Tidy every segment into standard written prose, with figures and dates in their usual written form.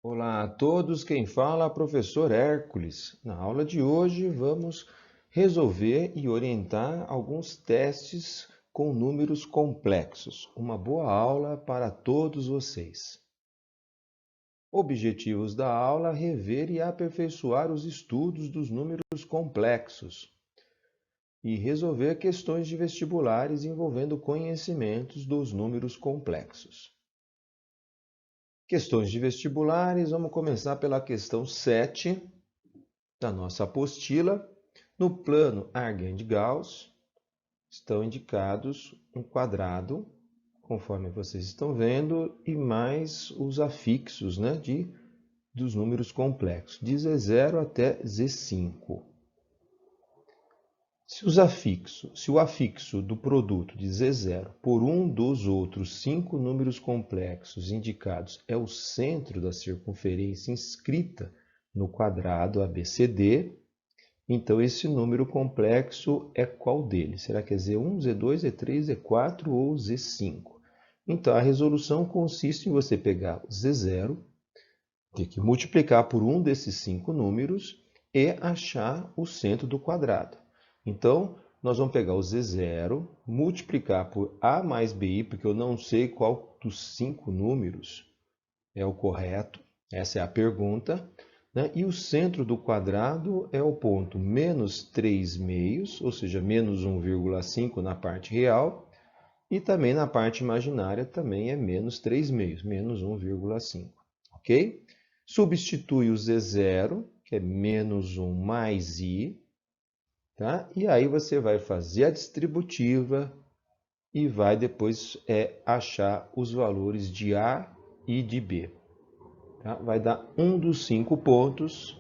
Olá a todos, quem fala é o professor Hércules. Na aula de hoje vamos resolver e orientar alguns testes com números complexos. Uma boa aula para todos vocês. Objetivos da aula: rever e aperfeiçoar os estudos dos números complexos e resolver questões de vestibulares envolvendo conhecimentos dos números complexos. Questões de vestibulares, vamos começar pela questão 7 da nossa apostila. No plano Argand-Gauss estão indicados um quadrado, conforme vocês estão vendo, e mais os afixos, né, dos números complexos, de Z0 até Z5. Se o afixo do produto de Z0 por um dos outros 5 números complexos indicados é o centro da circunferência inscrita no quadrado ABCD, então esse número complexo é qual deles? Será que é Z1, Z2, Z3, Z4 ou Z5? Então a resolução consiste em você pegar o Z0, ter que multiplicar por um desses 5 números e achar o centro do quadrado. Então, nós vamos pegar o Z0, multiplicar por A mais BI, porque eu não sei qual dos 5 números é o correto. Essa é a pergunta. Né? E o centro do quadrado é o ponto menos 3 meios, ou seja, menos 1,5 na parte real. E também na parte imaginária também é menos 3 meios, menos 1,5. Ok? Substitui o Z0, que é menos 1 mais I. Tá? E aí você vai fazer a distributiva e vai depois achar os valores de A e de B. Tá? Vai dar um dos 5 pontos,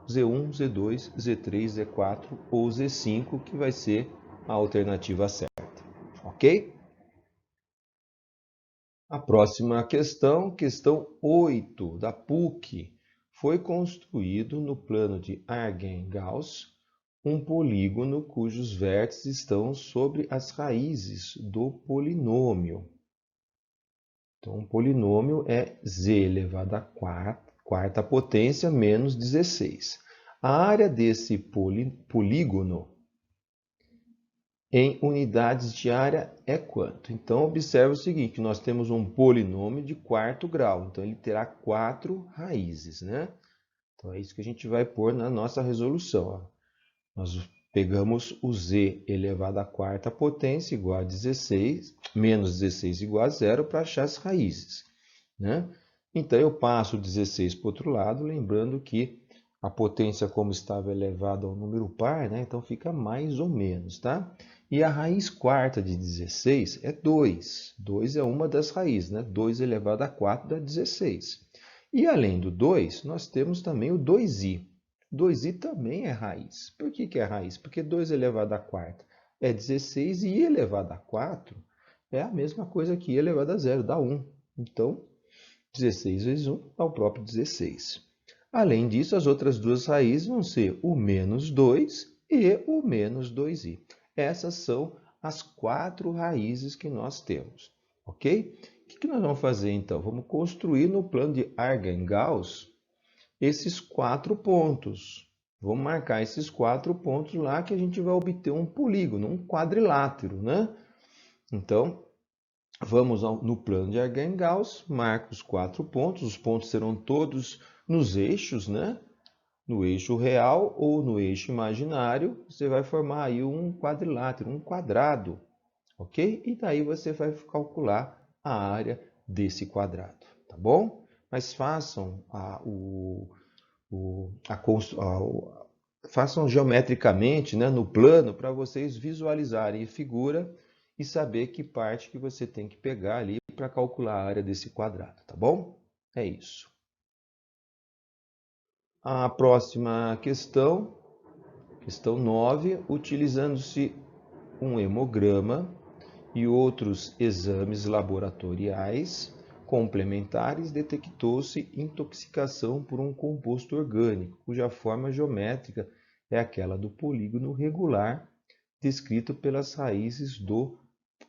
Z1, Z2, Z3, Z4 ou Z5, que vai ser a alternativa certa. Ok? A próxima questão, questão 8 da PUC. Foi construído no plano de Argand-Gauss um polígono cujos vértices estão sobre as raízes do polinômio. Então, o polinômio é z elevado à quarta potência menos 16. A área desse polígono em unidades de área é quanto? Então, observe o seguinte, nós temos um polinômio de quarto grau, então ele terá 4 raízes, né? Então, é isso que a gente vai pôr na nossa resolução. Ó. Nós pegamos o z elevado à quarta potência igual a 16, menos 16 igual a zero para achar as raízes. Né? Então, eu passo o 16 para o outro lado, lembrando que a potência, como estava elevada ao número par, né? Então fica mais ou menos, tá? E a raiz quarta de 16 é 2. 2 é uma das raízes, né? 2 elevado a 4 dá 16. E além do 2, nós temos também o 2i. 2i também é raiz. Por que é raiz? Porque 2 elevado a quarta é 16 e i elevado a 4 é a mesma coisa que i elevado a zero, dá 1. Então, 16 vezes 1 dá o próprio 16. Além disso, as outras duas raízes vão ser o menos 2 e o menos 2i. Essas são as 4 raízes que nós temos. Ok? O que nós vamos fazer então? Vamos construir no plano de Argand-Gauss esses 4 pontos. Vamos marcar esses 4 pontos lá que a gente vai obter um polígono, um quadrilátero, né? Então, vamos no plano de Argand-Gauss, marca os 4 pontos, os pontos serão todos nos eixos, né? No eixo real ou no eixo imaginário, você vai formar aí um quadrilátero, um quadrado, ok? E daí você vai calcular a área desse quadrado, tá bom? Mas façam façam geometricamente, né, no plano, para vocês visualizarem a figura e saber que parte que você tem que pegar ali para calcular a área desse quadrado, tá bom? É isso. A próxima questão, questão 9, utilizando-se um hemograma e outros exames laboratoriais complementares, detectou-se intoxicação por um composto orgânico, cuja forma geométrica é aquela do polígono regular, descrito pelas raízes do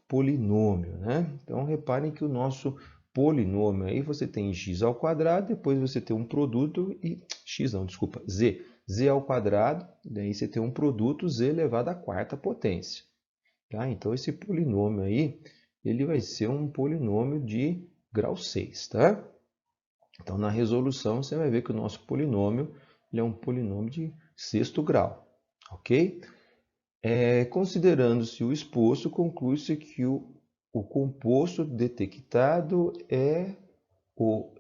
polinômio. Né? Então, reparem que o nosso polinômio aí, você tem x ao quadrado, depois você tem um produto e x não, desculpa, z. Z ao quadrado, daí você tem um produto z elevado à quarta potência. Tá? Então, esse polinômio aí, ele vai ser um polinômio de grau 6, tá? Então, na resolução, você vai ver que o nosso polinômio ele é um polinômio de sexto grau, ok? Considerando-se o exposto, conclui-se que o composto detectado é o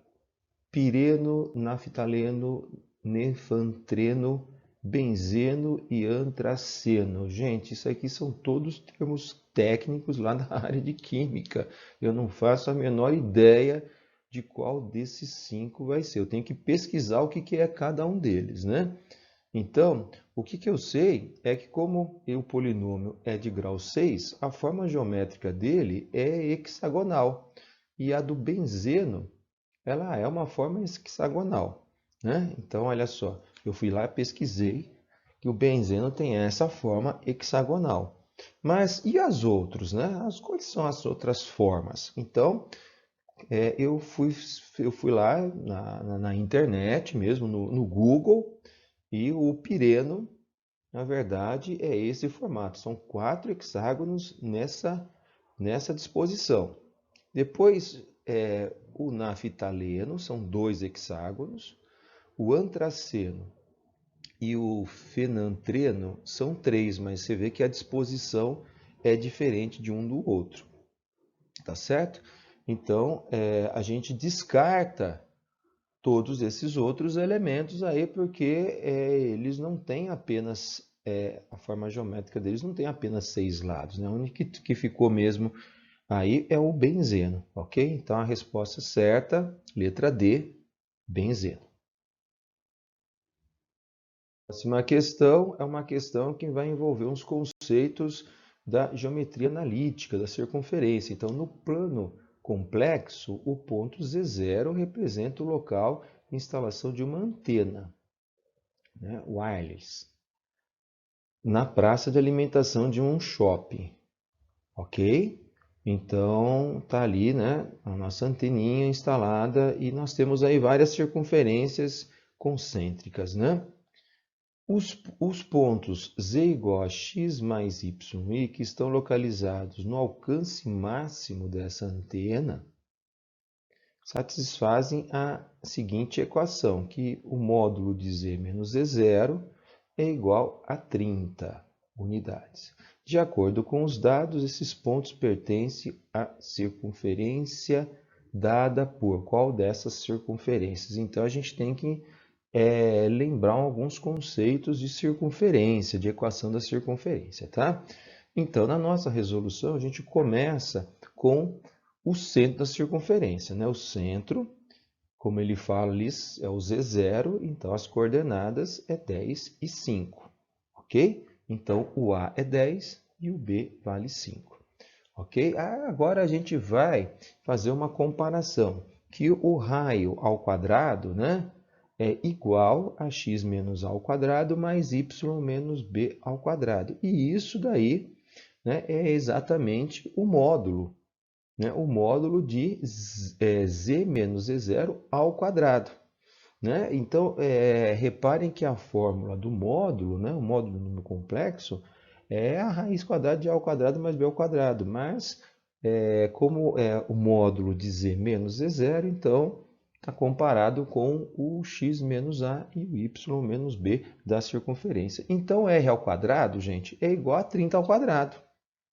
pireno, naftaleno, nefantreno, benzeno e antraceno. Gente, isso aqui são todos termos técnicos lá na área de química. Eu não faço a menor ideia de qual desses 5 vai ser. Eu tenho que pesquisar o que é cada um deles, né? Então, o que eu sei é que como o polinômio é de grau 6, a forma geométrica dele é hexagonal. E a do benzeno, ela é uma forma hexagonal, né? Então, olha só, eu fui lá e pesquisei que o benzeno tem essa forma hexagonal. Mas e as outras, né? Quais são as outras formas? Então, eu fui lá na internet mesmo, no Google, e o pireno, na verdade, é esse formato. São 4 hexágonos nessa disposição. Depois, o naftaleno, são 2 hexágonos. O antraceno e o fenantreno são 3, mas você vê que a disposição é diferente de um do outro. Tá certo? Então, a gente descarta todos esses outros elementos aí, porque eles não têm apenas, a forma geométrica deles não tem apenas 6 lados, né? O único que ficou mesmo aí é o benzeno, ok? Então a resposta certa, letra D, benzeno. A próxima questão é uma questão que vai envolver uns conceitos da geometria analítica, da circunferência. Então, no plano complexo, o ponto Z0 representa o local de instalação de uma antena, né, wireless, na praça de alimentação de um shopping, ok? Então, tá ali, né, a nossa anteninha instalada e nós temos aí várias circunferências concêntricas, né? Os pontos z igual a x mais y, que estão localizados no alcance máximo dessa antena, satisfazem a seguinte equação, que o módulo de z menos z0 é igual a 30 unidades. De acordo com os dados, esses pontos pertencem à circunferência dada por qual dessas circunferências? Então, a gente tem que lembrar alguns conceitos de circunferência, de equação da circunferência, tá? Então, na nossa resolução, a gente começa com o centro da circunferência, né? O centro, como ele fala ali, é o Z0, então as coordenadas é 10 e 5, ok? Então, o A é 10 e o B vale 5, ok? Agora a gente vai fazer uma comparação, que o raio ao quadrado, né, é igual a x menos a ao quadrado mais y menos b ao quadrado. E isso daí, né, é exatamente o módulo, né, o módulo de z menos z0 ao quadrado. Né? Então, reparem que a fórmula do módulo, né, o módulo do número complexo, é a raiz quadrada de a ao quadrado mais b ao quadrado. Mas, como é o módulo de z menos z0, então está comparado com o x menos a e o y menos b da circunferência. Então, r ao quadrado, gente, é igual a 30 ao quadrado,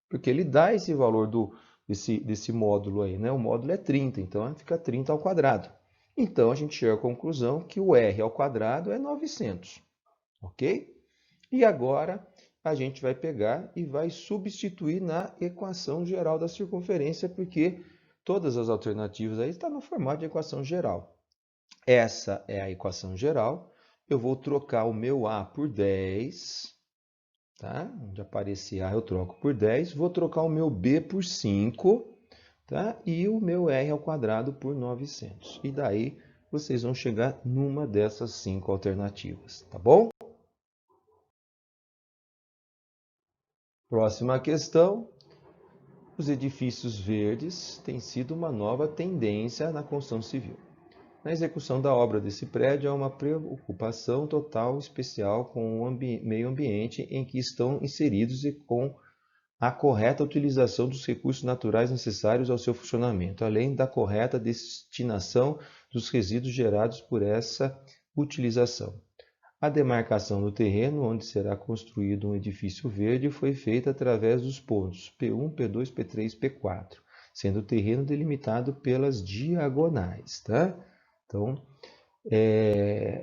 porque ele dá esse valor desse módulo aí, né? O módulo é 30, então fica 30 ao quadrado. Então, a gente chega à conclusão que o r ao quadrado é 900, ok? E agora, a gente vai pegar e vai substituir na equação geral da circunferência, porque todas as alternativas aí estão no formato de equação geral. Essa é a equação geral. Eu vou trocar o meu A por 10, tá? Onde aparecer A eu troco por 10. Vou trocar o meu B por 5. Tá? E o meu r ao quadrado por 900. E daí vocês vão chegar numa dessas 5 alternativas, tá bom? Próxima questão. Os edifícios verdes têm sido uma nova tendência na construção civil. Na execução da obra desse prédio, há uma preocupação total especial com o meio ambiente em que estão inseridos e com a correta utilização dos recursos naturais necessários ao seu funcionamento, além da correta destinação dos resíduos gerados por essa utilização. A demarcação do terreno onde será construído um edifício verde foi feita através dos pontos P1, P2, P3 e P4, sendo o terreno delimitado pelas diagonais, tá? Então,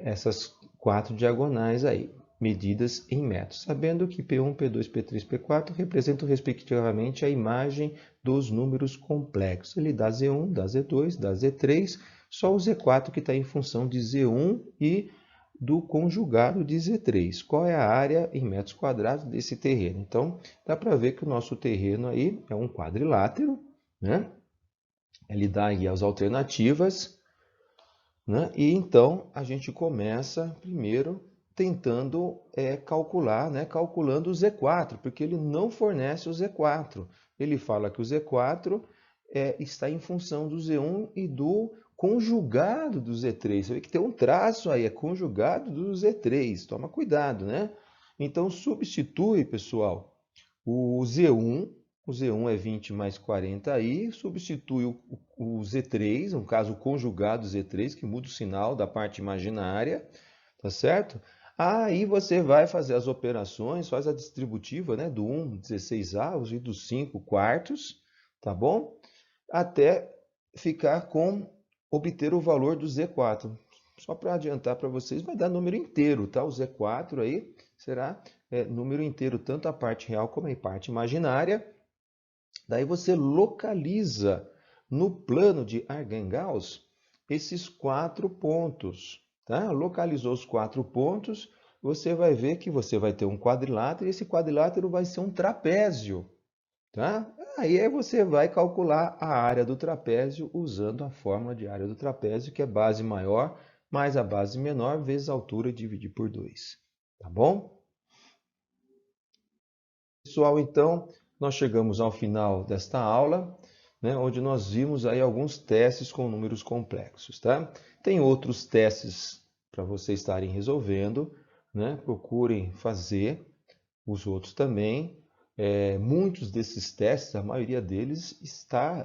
essas 4 diagonais aí, medidas em metros, sabendo que P1, P2, P3 e P4 representam respectivamente a imagem dos números complexos. Ele dá Z1, dá Z2, dá Z3, só o Z4 que está em função de Z1 e do conjugado de Z3. Qual é a área em metros quadrados desse terreno? Então, dá para ver que o nosso terreno aí é um quadrilátero, né? Ele dá aí as alternativas, né? E então a gente começa primeiro tentando calcular, né? Calculando o Z4, porque ele não fornece o Z4. Ele fala que o Z4 está em função do Z1 e do conjugado do Z3. Você vê que tem um traço aí, é conjugado do Z3. Toma cuidado, né? Então substitui, pessoal, o Z1 é 20 mais 40 aí, substitui o Z3, no caso o conjugado Z3, que muda o sinal da parte imaginária, tá certo? Aí você vai fazer as operações, faz a distributiva, né, do 1, 16 avos e do 5 quartos, tá bom? Até ficar com, obter o valor do Z4. Só para adiantar para vocês, vai dar número inteiro, tá? O Z4 aí será número inteiro, tanto a parte real como a parte imaginária. Daí você localiza no plano de Argand-Gauss esses 4 pontos. Tá? Localizou os 4 pontos, você vai ver que você vai ter um quadrilátero e esse quadrilátero vai ser um trapézio. Tá? Aí você vai calcular a área do trapézio usando a fórmula de área do trapézio, que é base maior mais a base menor vezes a altura dividir por 2. Tá bom? Pessoal, então, nós chegamos ao final desta aula, né, onde nós vimos aí alguns testes com números complexos, tá? Tem outros testes para vocês estarem resolvendo, né? Procurem fazer os outros também. Muitos desses testes, a maioria deles está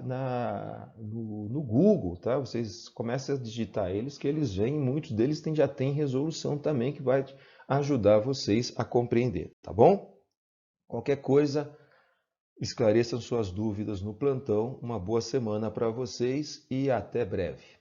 no Google, tá? Vocês começam a digitar eles, que eles vêm, muitos deles já têm resolução também, que vai ajudar vocês a compreender, tá bom? Qualquer coisa, esclareçam suas dúvidas no plantão. Uma boa semana para vocês e até breve.